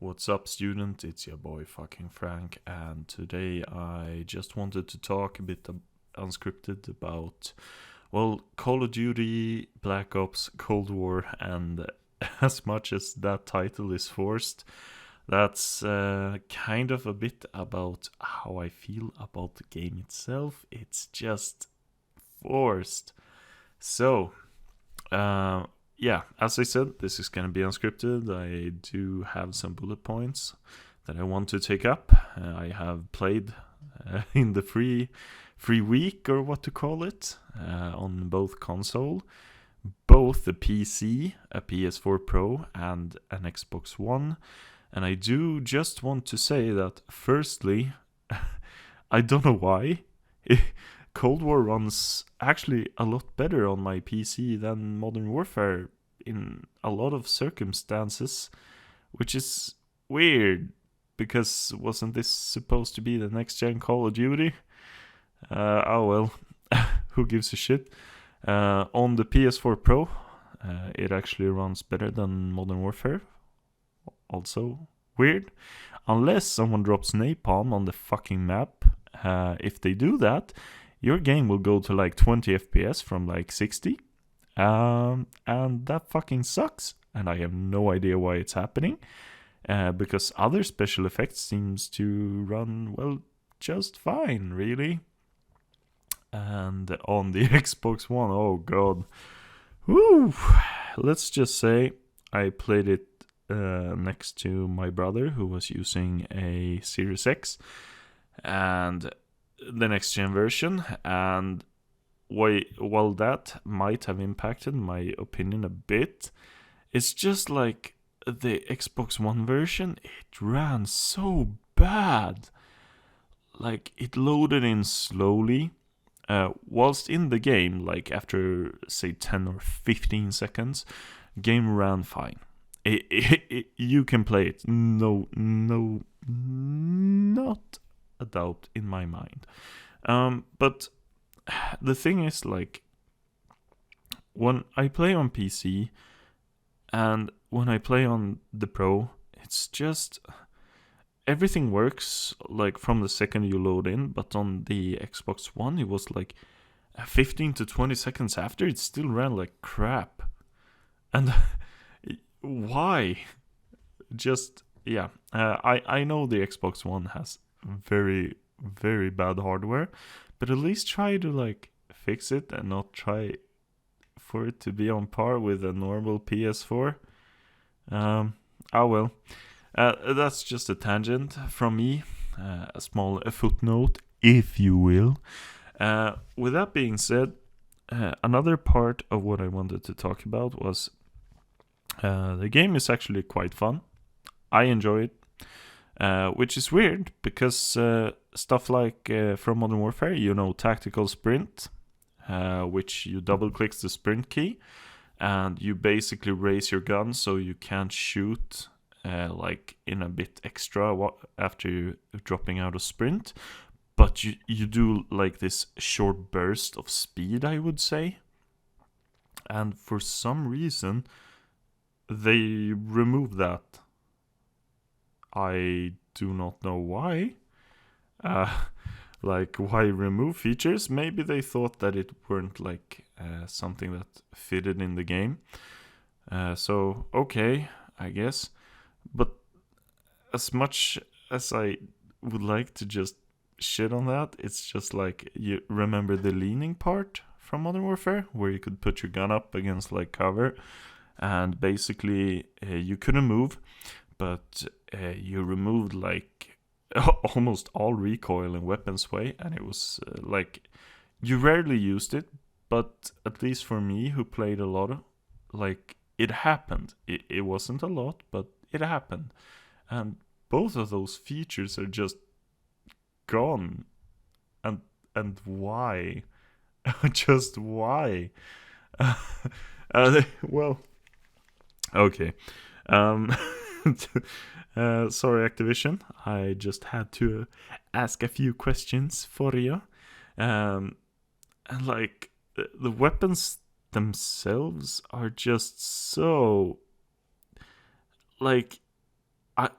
What's up, student? It's your boy fucking Frank, and today I just wanted to talk a bit unscripted about, Call of Duty, Black Ops, Cold War, and as much as that title is forced, that's kind of a bit about how I feel about the game itself. It's just forced. So, uh, yeah, as I said, this is gonna be unscripted. I do have some bullet points that I want to take up. I have played in the free week or what to call it on both console, both the PC, a PS4 Pro, and an Xbox One. And I do just want to say that, firstly, I don't know why. Cold War runs actually a lot better on my PC than Modern Warfare in a lot of circumstances, which is weird because wasn't this supposed to be the next gen Call of Duty? Oh well, who gives a shit? On the PS4 Pro, it actually runs better than Modern Warfare. Also weird. Unless someone drops napalm on the fucking map. If they do that, your game will go to like 20 FPS from like 60. And that fucking sucks. And I have no idea why it's happening. Because other special effects seems to run, well, just fine, really. And on the Xbox One, oh god. Woo! Let's just say I played it next to my brother who was using a Series X and the next gen version, and while that might have impacted my opinion a bit, it's just like the Xbox One version, it ran so bad. Like, it loaded in slowly. Whilst in the game, like after say 10 or 15 seconds, game ran fine. You can play it. No, not a doubt in my mind. But the thing is, like, when I play on PC and when I play on the Pro, it's just everything works like from the second you load in. But on the Xbox One, it was like 15 to 20 seconds after, it still ran like crap. And why? Just yeah. I know the Xbox One has very very bad hardware, but at least try to like fix it and not try for it to be on par with a normal PS4. Oh well. That's just a tangent from me, a small footnote, if you will. With that being said, another part of what I wanted to talk about was the game is actually quite fun. I enjoy it, which is weird because stuff like from Modern Warfare, tactical sprint, which you double clicks the sprint key, and you basically raise your gun so you can't shoot like in a bit extra after dropping out of sprint, but you do like this short burst of speed, I would say. And for some reason, they removed that. I do not know why. Uh, like, why remove features? Maybe they thought that it weren't like something that fitted in the game. So, okay, I guess. But as much as I would like to just shit on that, it's just like, you remember the leaning part from Modern Warfare, where you could put your gun up against like cover, and basically you couldn't move, but you removed like almost all recoil in weapon sway, and it was like you rarely used it, but at least for me who played a lot of, like, it happened. It wasn't a lot, but it happened. And both of those features are just gone. And why? Just why? Well, okay. Um, sorry, Activision. I just had to ask a few questions for you. And like the weapons themselves are just so, like,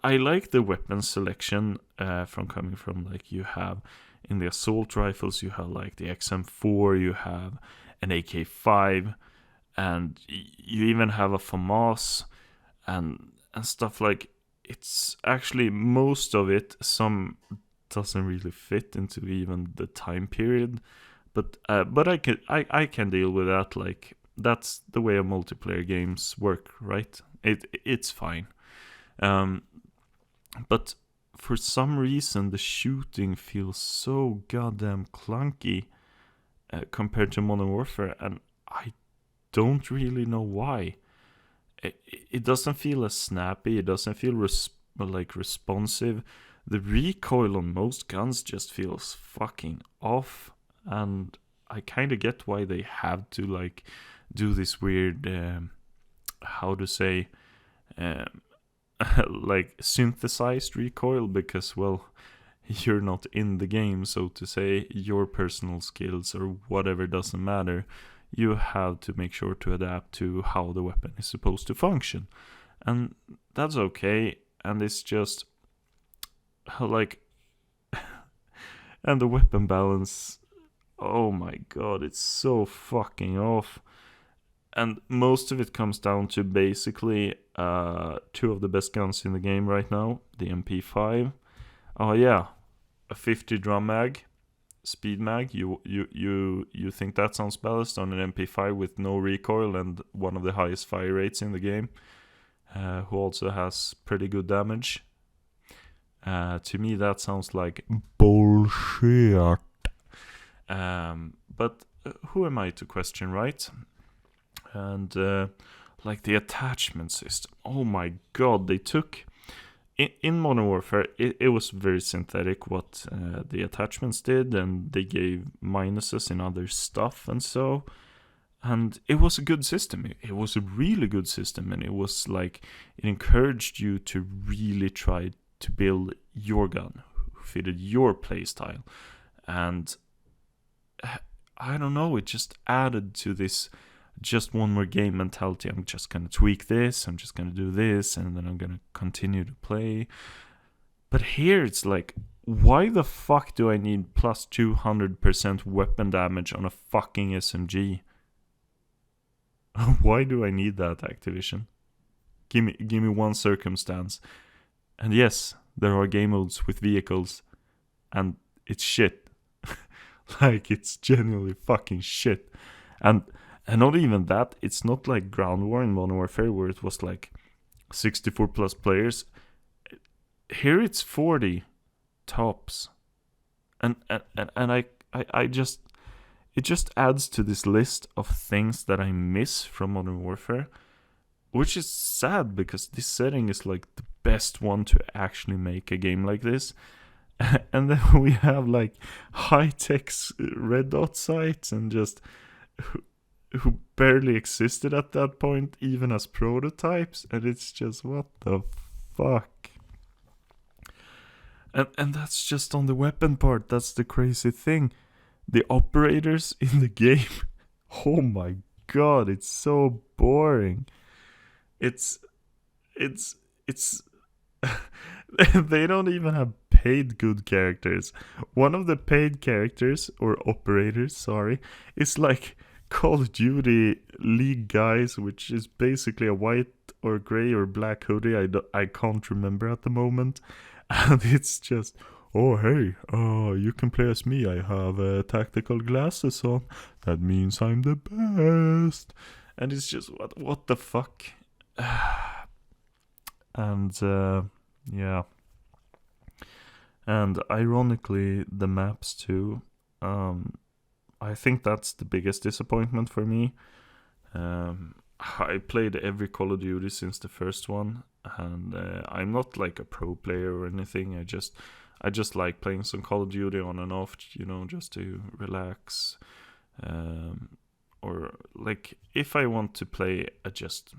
I like the weapon selection from coming from, like, you have in the assault rifles, you have like the XM4, you have an AK5, and you even have a FAMAS and stuff. Like, it's actually most of it, some doesn't really fit into even the time period, but I can deal with that. Like, that's the way of multiplayer games work, right? It's fine. But for some reason the shooting feels so goddamn clunky compared to Modern Warfare, and I don't really know why. It doesn't feel as snappy. It doesn't feel responsive. The recoil on most guns just feels fucking off, and I kind of get why they have to like do this weird, how to say, like synthesized recoil, because, well, you're not in the game, so to say. Your personal skills or whatever doesn't matter. You have to make sure to adapt to how the weapon is supposed to function, and that's okay. And it's just like, and the weapon balance, oh my god, it's so fucking off. And most of it comes down to basically two of the best guns in the game right now, the MP5. Oh yeah, a 50 drum mag, speed mag. You think that sounds balanced on an MP5 with no recoil and one of the highest fire rates in the game, who also has pretty good damage. To me, that sounds like bullshit. But who am I to question, right? And like the attachment system, oh my god, they took in Modern Warfare, it was very synthetic what the attachments did, and they gave minuses in other stuff and so, and it was a good system. It was a really good system, and it was like, it encouraged you to really try to build your gun who fitted your playstyle. And I don't know, it just added to this just one more game mentality. I'm just gonna tweak this, I'm just gonna do this, and then I'm gonna continue to play. But here it's like, why the fuck do I need plus 200% weapon damage on a fucking SMG? Why do I need that, Activision? Give me one circumstance. And yes, there are game modes with vehicles, and it's shit. Like, it's genuinely fucking shit. And not even that, it's not like Ground War in Modern Warfare where it was like 64 plus players. Here it's 40 tops. And I just, it just adds to this list of things that I miss from Modern Warfare, which is sad because this setting is like the best one to actually make a game like this. And then we have like high-tech red dot sights and just who barely existed at that point, even as prototypes, and it's just, what the fuck. And that's just on the weapon part. That's the crazy thing. The operators in the game, oh my god, it's so boring. It's they don't even have paid good characters. One of the paid characters, or operators, sorry, is like Call of Duty League guys, which is basically a white or gray or black hoodie. I can't remember at the moment. And it's just, oh hey, you can play as me. I have tactical glasses on. That means I'm the best. And it's just, what the fuck? And yeah. And ironically, the maps too. I think that's the biggest disappointment for me. I played every Call of Duty since the first one, and I'm not like a pro player or anything. I just like playing some Call of Duty on and off, just to relax. Or like if I want to play just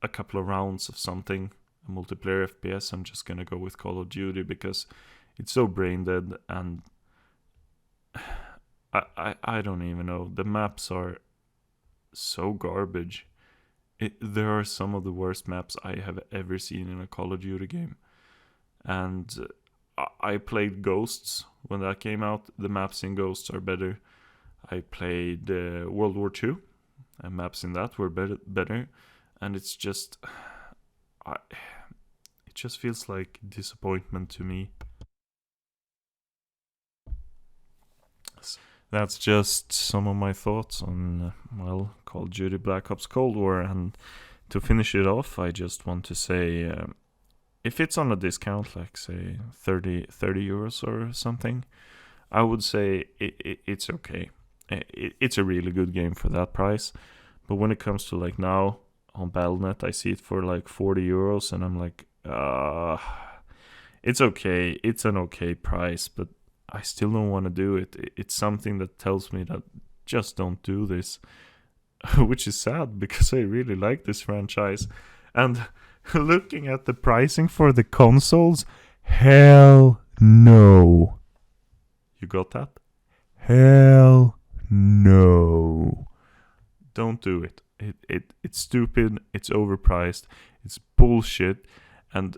a couple of rounds of something, a multiplayer FPS, I'm just gonna go with Call of Duty because it's so brain dead, and I don't even know. The maps are so garbage. There are some of the worst maps I have ever seen in a Call of Duty game. And I played Ghosts when that came out. The maps in Ghosts are better. I played World War II, and maps in that were better. And it's just, it just feels like disappointment to me. That's just some of my thoughts on, well, Call of Duty Black Ops Cold War. And to finish it off, I just want to say, if it's on a discount, like say 30 euros or something, I would say it's okay. It's a really good game for that price. But when it comes to like now on Battle.net, I see it for like 40 euros, and I'm like, it's okay. It's an okay price, but I still don't want to do it. It's something that tells me that just don't do this, which is sad because I really like this franchise. And looking at the pricing for the consoles, hell no. You got that? Hell no. Don't do it. It's stupid, it's overpriced, it's bullshit, and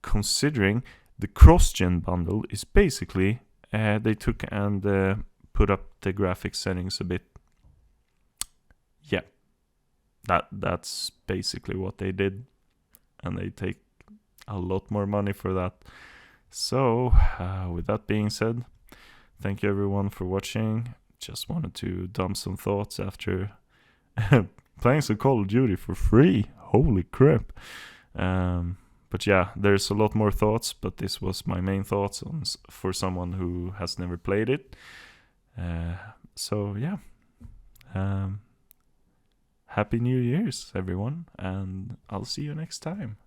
considering the cross-gen bundle is basically, they took and put up the graphics settings a bit. Yeah, that's basically what they did, and they take a lot more money for that. So, with that being said, thank you everyone for watching. Just wanted to dump some thoughts after playing some Call of Duty for free. Holy crap. But yeah, there's a lot more thoughts, but this was my main thoughts for someone who has never played it. So yeah. Happy New Year's, everyone, and I'll see you next time.